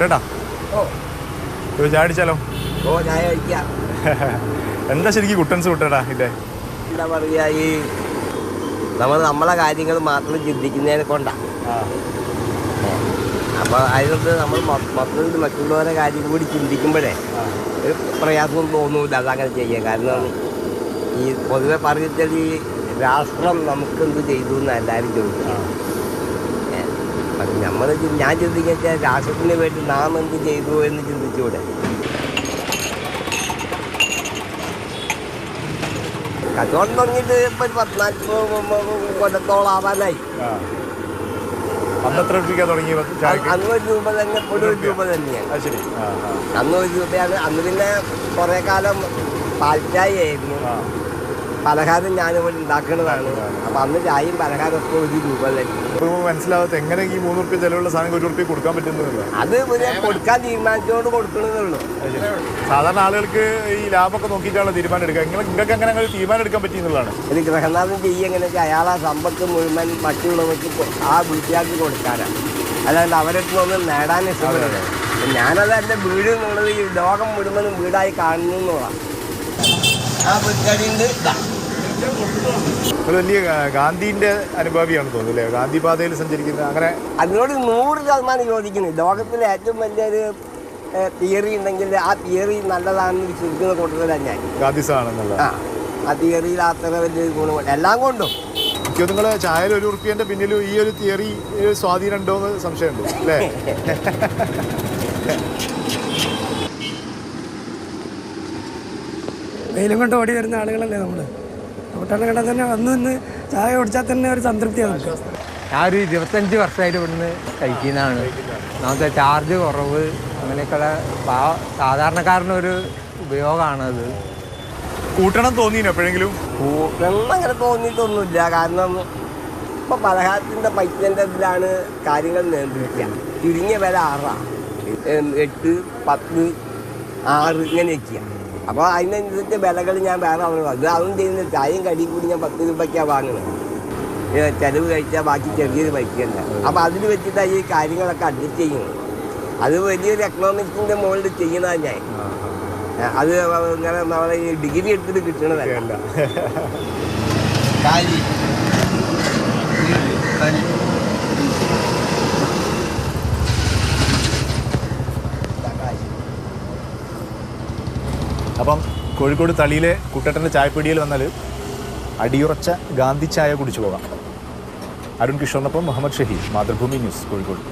കേട്ടാ ചായ അടിച്ചാലോ? ചായ കഴിക്കാം. എന്താ ശരിക്കും കുട്ടൻസ് വിട്ടേടാ ഇല്ലേ? എന്താ പറയാ, ഈ നമ്മളെ കാര്യങ്ങൾ മാത്രം ചിന്തിക്കുന്നതിനെ കൊണ്ടാ. അപ്പൊ അതിനകത്ത് നമ്മൾ മൊത്തത്തിൽ മറ്റുള്ളവരുടെ കാര്യം കൂടി ചിന്തിക്കുമ്പോഴേ ഒരു പ്രയാസമൊന്നും തോന്നൂല അതങ്ങനെ ചെയ്യാൻ. കാരണം ഈ പൊതുവെ പറഞ്ഞാൽ ഈ രാഷ്ട്രം നമുക്കെന്ത് ചെയ്തു എന്ന് എല്ലാവരും ചോദിക്കുക. ഞാൻ ചിന്തിക്കാൻ രാഷ്ട്രത്തിന് വേണ്ടി നാം എന്ത് ചെയ്തു എന്ന് ചിന്തിച്ചൂടെ? കച്ചവടം തുടങ്ങിയിട്ട് ഇപ്പൊ 14 കൊല്ലത്തോളം ആവാനായി. അന്ന് 1 രൂപ തന്നെ, 1 രൂപ തന്നെയാണ്. അന്ന് 1 രൂപയാണ്. അന്ന് പിന്നെ കുറെ കാലം പാൽച്ചായ ആയിരുന്നു. പലഹാരം ഞാനിവിടെ ഉണ്ടാക്കുന്നതാണ്. അപ്പൊ അന്ന് ചായയും പലഹാരമൊക്കെ 1 രൂപ തന്നെ. മനസ്സിലാവാത്ത എങ്ങനെ ഈ 3 റുപ്യ ചെലവുള്ള സാധനം 1 റുപ്യ കൊടുക്കാൻ പറ്റുന്നില്ല. അത് പിന്നെ കൊടുക്കാൻ തീരുമാനിച്ചുകൊണ്ട് കൊടുക്കണമെന്നുള്ളൂ. സാധാരണ ആളുകൾക്ക് ഈ ലാഭമൊക്കെ നോക്കിയിട്ടാണ് തീരുമാനം എടുക്കുക. നിങ്ങൾക്ക് അങ്ങനെ തീരുമാനം എടുക്കാൻ പറ്റിയെന്നുള്ളതാണ്. ഒരു ഗൃഹനാഥൻ എങ്ങനെ അയാളെ സമ്പത്ത് മുഴുവൻ മറ്റുള്ളവർക്ക് ആ വീട്ടുകാർക്ക് കൊടുക്കാനാണ്. അല്ലാണ്ട് അവരുടെ ഒന്നും നേടാൻ ഇഷ്ടപ്പെടുന്നത്. ഞാനത് എൻ്റെ വീട് എന്നുള്ളത് ഈ ലോകം മുഴുവനും വീടായി കാണുന്നു എന്നുള്ളതാണ്. ആ വീട്ടുകാരിണ്ട് വലിയ ഗാന്ധിന്റെ അനുഭാവിയാണെന്ന് തോന്നുന്നു അല്ലേ? ഗാന്ധി പാതയിൽ സഞ്ചരിക്കുന്ന അങ്ങനെ അതിനോട് 100% യോജിക്കുന്നു. ലോകത്തിലെ ഏറ്റവും വലിയൊരു തിയറി ഉണ്ടെങ്കിൽ ആ തിയറി നല്ലതാണെന്ന് വിശ്വസിക്കുന്ന കൂട്ടത്തിലാണ് ഞാൻ. ഗാന്ധിസാണെന്നുള്ള ആ തിയറിയിൽ അത്ര വലിയൊരു ഗുണം എല്ലാം കൊണ്ടും. എനിക്ക് നിങ്ങൾ ചായയിൽ 1 റുപ്യന്റെ പിന്നിലും ഈ ഒരു തിയറി സ്വാധീനം ഉണ്ടോ എന്ന് സംശയമുണ്ട് അല്ലേ? വെയിലും കൊണ്ട് ഓടി വരുന്ന ആളുകളല്ലേ നമ്മൾ. ഹോട്ടലിൽ കണ്ടാൽ തന്നെ വന്ന് നിന്ന് ചായ കുടിച്ചാൽ തന്നെ ഒരു സംതൃപ്തിയാണ്. ഞാൻ ഒരു 25 വർഷമായിട്ട് ഇവിടുന്ന് കഴിക്കുന്നതാണ്. നമുക്ക് ചാർജ് കുറവ്, അങ്ങനെയൊക്കെയുള്ള സാധാരണക്കാരനൊരു ഉപയോഗമാണത്. കൂട്ടണം തോന്നിയോ എപ്പോഴെങ്കിലും? കൂട്ടണം അങ്ങനെ തോന്നിയിട്ടൊന്നുമില്ല. കാരണം ഇപ്പൊ പലഹാരത്തിന്റെ പൈസന്റെ ഇതിലാണ് കാര്യങ്ങൾ നിയന്ത്രിക്കുക. ചുരുങ്ങിയ വില 6, 8, 10, 6 ഇങ്ങനെയൊക്കെയാണ്. അപ്പോൾ അതിനനുസരിച്ച് വിലകൾ ഞാൻ വേറെ അതും ചെയ്യുന്ന ചായയും കടിയും കൂടി ഞാൻ 10 രൂപയ്ക്കാണ് വാങ്ങുന്നത്. ചിലവ് കഴിച്ചാൽ ബാക്കി ചെറിയൊരു പൈസയല്ല. അപ്പോൾ അതിൽ വെച്ചിട്ടാണ് ഈ കാര്യങ്ങളൊക്കെ അഡ്ജസ്റ്റ് ചെയ്യുന്നത്. അത് വലിയൊരു എക്കണോമിക്സിൻ്റെ മുകളിൽ ചെയ്യുന്നതാണ് ഞാൻ. അത് ഇങ്ങനെ നമ്മളെ ഈ ഡിഗ്രി എടുത്തിട്ട് കിട്ടണതല്ല. അപ്പം കോഴിക്കോട് തളിയിലെ കുട്ടേട്ടൻ്റെ ചായപ്പീടിയിൽ വന്നാൽ അടിയുറച്ച ഗാന്ധി ചായ കുടിച്ചു പോകാം. അരുൺ കിഷോറിനൊപ്പം മുഹമ്മദ് ഷഹീദ്, മാതൃഭൂമി ന്യൂസ്, കോഴിക്കോട്.